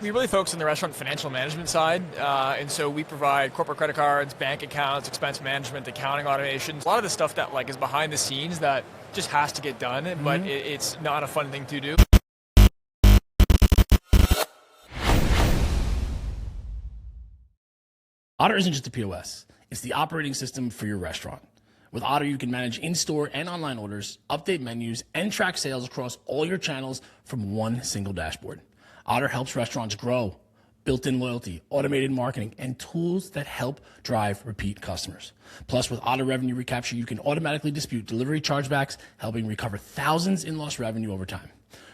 We really focus on the restaurant financial management side, and so we provide corporate credit cards, bank accounts, expense management, accounting automations, a lot of the stuff that is behind the scenes that just has to get done, but it's not a fun thing to do. Otter isn't just a POS, it's the operating system for your restaurant. With Otter, you can manage in-store and online orders, update menus, and track sales across all your channels from one single dashboard. Otter helps restaurants grow, built-in loyalty, automated marketing, and tools that help drive repeat customers. Plus, with Otter Revenue Recapture, you can automatically dispute delivery chargebacks, helping recover thousands in lost revenue over time.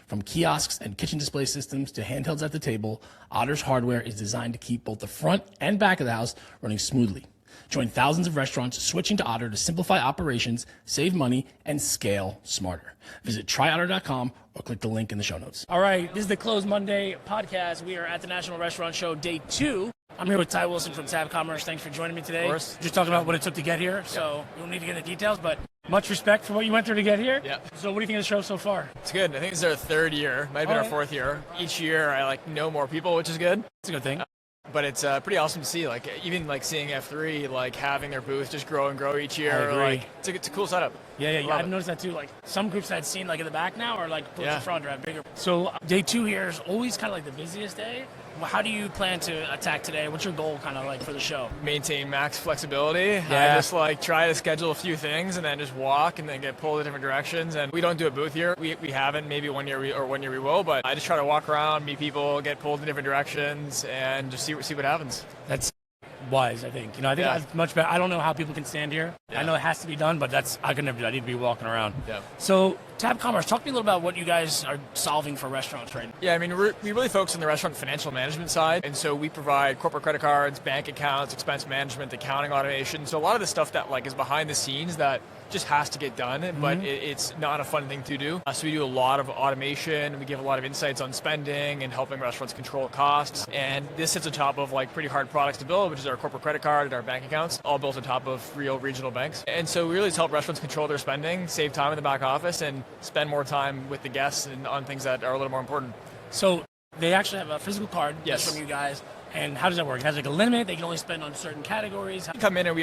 From kiosks and kitchen display systems to handhelds at the table, Otter's hardware is designed to keep both the front and back of the house running smoothly. Join thousands of restaurants switching to Otter to simplify operations, save money, and scale smarter. Visit tryotter.com or click the link in the show notes. All right, this is the Close Monday podcast. We are at the National Restaurant Show, day 2. I'm here with Ty Wilson from Tab Commerce. Thanks for joining me today. Of course. Just talking about what it took to get here, so we don't need to get into details, but much respect for what you went through to get here. Yeah. So what do you think of the show so far? It's good. I think this is our third year. Might have been our fourth year. Each year I know more people, which is good. It's a good thing. But it's pretty awesome to see, even seeing F3 having their booth just grow and grow each year. I agree. It's a cool setup. Yeah. I've noticed that too. Some groups I'd seen in the back now are close to front or have bigger. So day 2 here is always kind of the busiest day. Well, how do you plan to attack today? What's your goal for the show? Maintain max flexibility. Yeah. I just try to schedule a few things and then just walk and then get pulled in different directions. And we don't do a booth here. We haven't. Maybe one year we will. But I just try to walk around, meet people, get pulled in different directions, and just see what happens. That's wise, I think. I think that's much better. I don't know how people can stand here. Yeah. I know it has to be done, but I could never do that. I need to be walking around. Yeah. So, Tab Commerce, talk to me a little about what you guys are solving for restaurants right now. Yeah, we really focus on the restaurant financial management side, and so we provide corporate credit cards, bank accounts, expense management, accounting automation. So a lot of the stuff that is behind the scenes that just has to get done, but it's not a fun thing to do. So we do a lot of automation. We give a lot of insights on spending and helping restaurants control costs. And this sits on top of pretty hard products to build, which is our corporate credit card and our bank accounts, all built on top of real regional banks. And so we really just help restaurants control their spending, save time in the back office, and spend more time with the guests and on things that are a little more important. So they actually have a physical card Yes. from you guys. And how does that work? It has a limit? They can only spend on certain categories? They come in and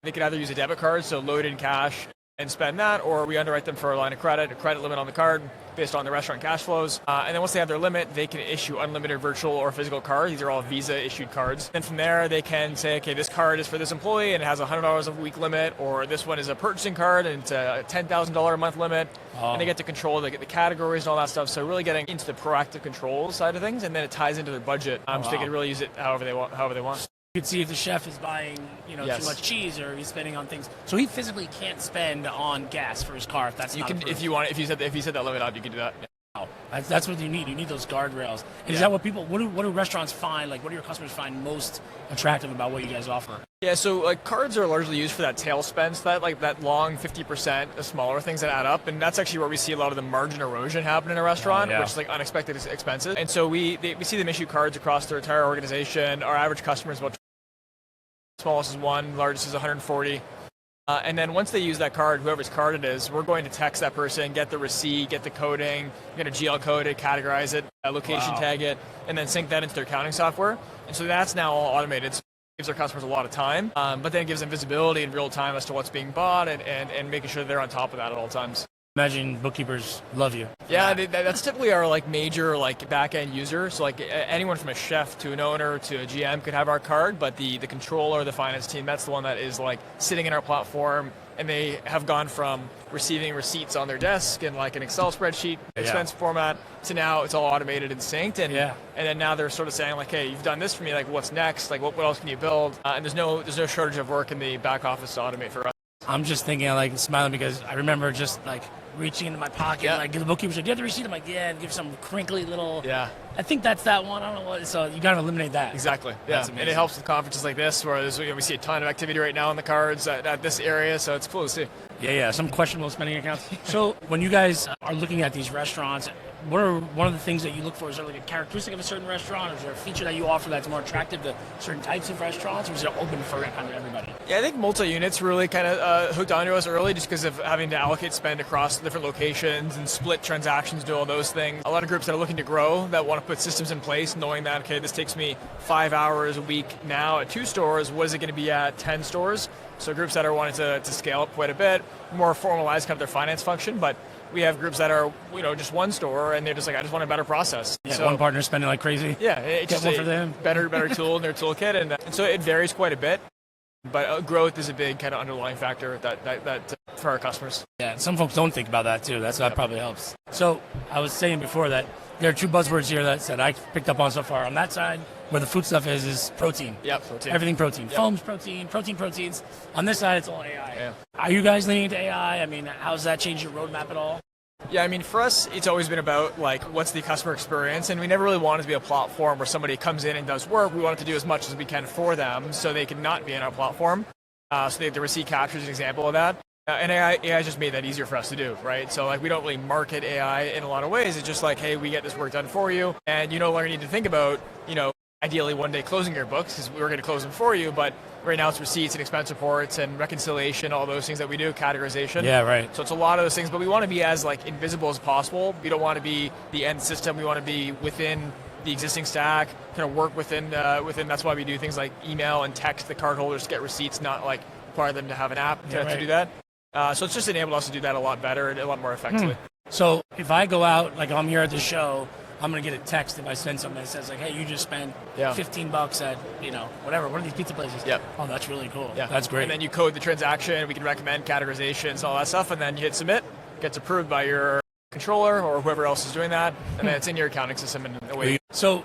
they could either use a debit card, so load in cash and spend that, or we underwrite them for a line of credit, a credit limit on the card based on the restaurant cash flows. And then once they have their limit, they can issue unlimited virtual or physical cards. These are all Visa-issued cards. And from there, they can say, okay, this card is for this employee and it has a $100 a week limit, or this one is a purchasing card and it's a $10,000 a month limit. And they get to control the categories and all that stuff. So really getting into the proactive control side of things, and then it ties into their budget, so they can really use it however they want. You can see if the chef is buying, Yes. too much cheese, or he's spending on things. So he physically can't spend on gas for his car if that's not approved. If you set that limit up, you can do that. Yeah. Wow. That's what you need. You need those guardrails. And is that what do restaurants find? What do your customers find most attractive about what you guys offer? Yeah, so cards are largely used for that tail spend, so that long 50%, the smaller things that add up, and that's actually where we see a lot of the margin erosion happen in a restaurant, which is unexpected expenses. And so we see them issue cards across their entire organization. Our average customer is about smallest is 1, largest is 140. And then once they use that card, whoever's card it is, we're going to text that person, get the receipt, get the coding, we're going to GL code it, categorize it, location tag it, and then sync that into their accounting software. And so that's now all automated. So it gives our customers a lot of time, but then it gives them visibility in real time as to what's being bought and making sure they're on top of that at all times. Imagine bookkeepers love you. Yeah, that's typically our major back-end user. So anyone from a chef to an owner to a GM could have our card, but the controller, the finance team, that's the one that is sitting in our platform, and they have gone from receiving receipts on their desk in an Excel spreadsheet expense format to now it's all automated and synced, and then now they're sort of saying hey, you've done this for me, what's next? What else can you build? And there's no shortage of work in the back office to automate for us. I'm just thinking, smiling because I remember just reaching into my pocket, give the bookkeeper, do you have the receipt? I'm and give some crinkly little. Yeah. I think that's that one. I don't know what. So you got to eliminate that. Exactly. Yeah. And it helps with conferences like this, where we see a ton of activity right now on the cards at this area. So it's cool to see. Yeah. Some questionable spending accounts. So when you guys are looking at these restaurants, what are one of the things that you look for? Is there a characteristic of a certain restaurant? Or is there a feature that you offer that's more attractive to certain types of restaurants, or is it open for kind of everybody? Yeah, I think multi-units really kind of hooked onto us early just because of having to allocate spend across different locations and split transactions, do all those things. A lot of groups that are looking to grow, that want to put systems in place, knowing that, okay, this takes me 5 hours a week now at 2 stores, what is it going to be at 10 stores? So groups that are wanting to scale up quite a bit, more formalize kind of their finance function, but we have groups that are, just one store, and they're just like, I just want a better process. Yeah, so, one partner spending like crazy. Yeah, it's Get just one a for them. better tool in their toolkit, and so it varies quite a bit. But growth is a big kind of underlying factor that for our customers. Yeah, and some folks don't think about that too. That probably helps. So I was saying before that there are 2 buzzwords here that I picked up on so far. On that side, where the food stuff is protein. Yep, protein. Everything protein. Yep. Foams, proteins. On this side, it's all AI. Yeah. Are you guys leaning into AI? I mean, how's that changed your roadmap at all? Yeah, I mean, for us, it's always been about, what's the customer experience, and we never really wanted to be a platform where somebody comes in and does work. We wanted to do as much as we can for them so they can not be in our platform. So the receipt capture is an example of that. And AI just made that easier for us to do, right? So, we don't really market AI in a lot of ways. It's just hey, we get this work done for you, and you no longer need to think about, ideally one day closing your books, because we were going to close them for you, but right now it's receipts and expense reports and reconciliation, all those things that we do, categorization. Yeah, right. So it's a lot of those things, but we want to be as invisible as possible. We don't want to be the end system. We want to be within the existing stack, kind of work within. That's why we do things like email and text the cardholders to get receipts, not require them to have an app to do that. So it's just enabled us to do that a lot better and a lot more effectively. So if I go out, I'm here at the show, I'm going to get a text if I send something that says hey, you just spent $15 at, whatever. What are these pizza places? Yep. Oh, that's really cool. Yeah. That's great. And then you code the transaction. We can recommend categorizations and all that stuff. And then you hit submit, gets approved by your controller or whoever else is doing that. And then it's in your accounting system and away. So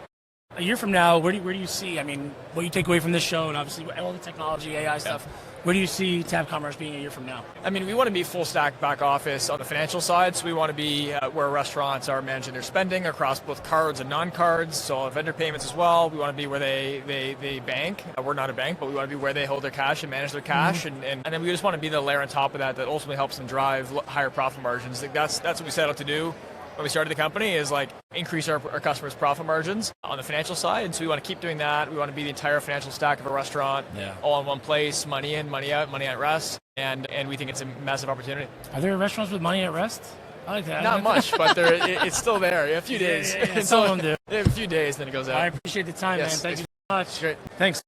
a year from now, where do you see, what you take away from this show and obviously all the technology, AI stuff, where do you see Tab Commerce being a year from now? I mean, we want to be full stack back office on the financial side. So we want to be where restaurants are managing their spending across both cards and non-cards. So vendor payments as well. We want to be where they bank. We're not a bank, but we want to be where they hold their cash and manage their cash. And then we just want to be the layer on top of that ultimately helps them drive higher profit margins. That's what we set out to do when we started the company, is increase our customers' profit margins on the financial side. And so we want to keep doing that. We want to be the entire financial stack of a restaurant, all in one place, money in, money out, money at rest. And we think it's a massive opportunity. Are there restaurants with money at rest? I like that. Not much, but it's still there. A few days. Yeah. Some of them do. A few days, then it goes out. I appreciate the time, man. Thank you so much. Great. Thanks.